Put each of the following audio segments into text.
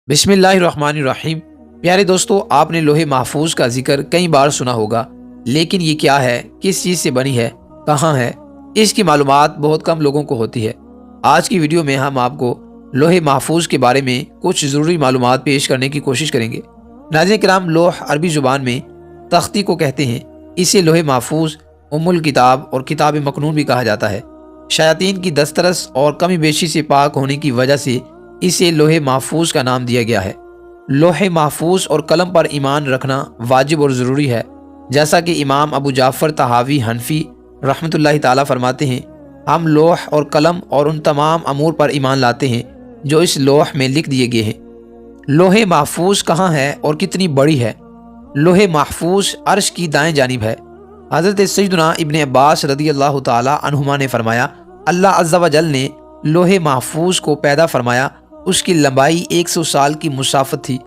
बिस्मिल्लाहिर्रहमानिर्रहीम। प्यारे दोस्तों, आपने लोहे महफूज का जिक्र कई बार सुना होगा, लेकिन ये क्या है, किस चीज़ से बनी है, कहाँ है, इसकी मालूमात बहुत कम लोगों को होती है। आज की वीडियो में हम आपको लोहे महफूज के बारे में कुछ ज़रूरी मालूमात पेश करने की कोशिश करेंगे। नाज़रीन किराम, लोह अरबी ज़ुबान में तख्ती को कहते हैं। इसे लोहे महफूज, उम्मुल किताब और किताब मकनून भी कहा जाता है। शयातीन की दस्तरस और कमी बेशी से पाक होने की वजह से इसे लोहे महफूज का नाम दिया गया है। लोहे महफूज और कलम पर ईमान रखना वाजिब और ज़रूरी है, जैसा कि इमाम अबू जाफ़र तहावी हनफी रहमतुल्लाहि ताला फरमाते हैं, हम लोह और कलम और उन तमाम अमूर पर ईमान लाते हैं जो इस लोह में लिख दिए गए हैं। लोहे महफूज कहाँ है और कितनी बड़ी है? लोहे महफूज अर्श की दाएं जानिब है। हज़रत सैयदना इब्न अब्बास रदी अल्लाह ताला अन्हुमा ने फरमाया, अल्लाह अज़्ज़ा व जल ने लोहे महफूज को पैदा फरमाया। उसकी लंबाई 100 साल की मुसाफत थी।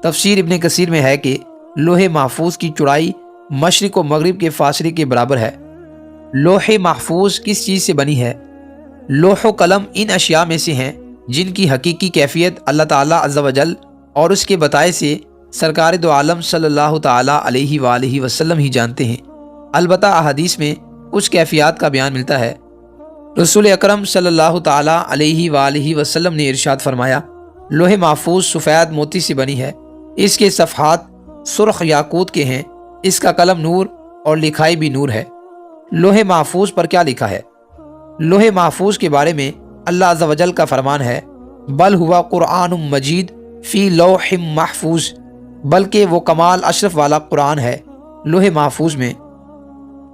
तफसीर इब्न कसीर में है कि लोहे महफूज की चौड़ाई मशरिक व मगरिब के फासले के बराबर है। लोहे महफूज किस चीज़ से बनी है? लोह कलम इन अशिया में से हैं जिनकी हकीकी कैफियत अल्लाह ताला अज़्ज़ा व जल और उसके बताए से सरकार दो आलम सल्लल्लाहु ताला अलैहि वालैहि वसल्लम ही जानते हैं। अलबत्ता अहादीस में कुछ कैफियत का बयान मिलता है। रसूल अकरम सल्लल्लाहु ताला अलैहि वालैहि वसल्लम ने इरशाद फरमाया, लोहे महफूज सफ़ेद मोती से बनी है। इसके सफ़हात सुर्ख याकूत के हैं। इसका कलम नूर और लिखाई भी नूर है। लोहे महफूज पर क्या लिखा है? लोहे महफूज के बारे में अल्लाह अज़्ज़ा वजल का फरमान है, बल हुआ कुरानुम मजीद फ़ी लौहिम महफूज, बल्कि वो कमाल अशरफ वाला कुरान है लोहे महफूज में।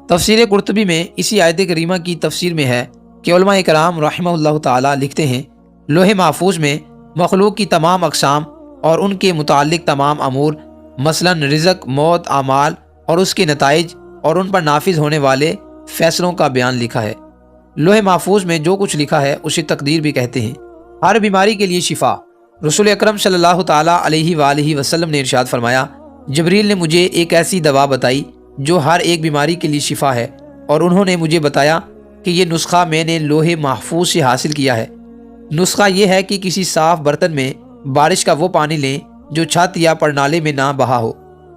तफसीर कुर्तुबी में इसी आयत करीमा की तफसीर में है कि उलमा इकराम रहमहुल्लाह ताला लिखते हैं, लोहे महफूज में मखलूक की तमाम अक़साम और उनके मुताल्लिक़ तमाम अमूर, मसलन रिज़्क़, मौत, आमाल और उसके नताइज और उन पर नाफिज होने वाले फ़ैसलों का बयान लिखा है। लोहे महफूज में जो कुछ लिखा है उसे तकदीर भी कहते हैं। हर बीमारी के लिए शिफा। रसूल अकरम सल्लल्लाहु ताला अलैहि वालैहि वसल्लम ने इरशाद फरमाया, जबरील ने मुझे एक ऐसी दवा बताई जो हर एक बीमारी के लिए शिफा है, और उन्होंने मुझे बताया कि ये नुस्खा मैंने लोहे महफूज से हासिल किया है। नुस्खा ये है कि किसी साफ़ बर्तन में बारिश का वो पानी लें जो छत या परनाले में ना बहा हो।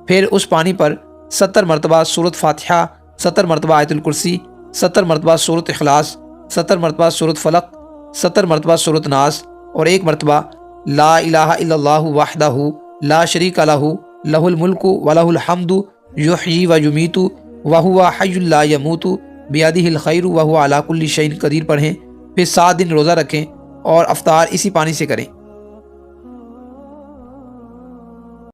फिर उस पानी पर 70 मरतबा सूरत फातिहा, 70 मरतबा आयतुल कुर्सी, 70 मरतबा सूरत इखलास, 70 मरतबा सूरत फलक, 70 मरतबा सूरत नास और 1 मरतबा ला इलाहा इल्लल्लाहु वहदहु ला शरीका लहु लहुल मुल्कु व लहुल हम्दु युहयी व युमीतु व हुवा हय्युल ला यमूतु बियदिहिल खैरु व हुवा अला कुल्ली शैइन कदीर पढ़ें। फिर 7 दिन रोज़ा रखें और अफ्तार इसी पानी से करें।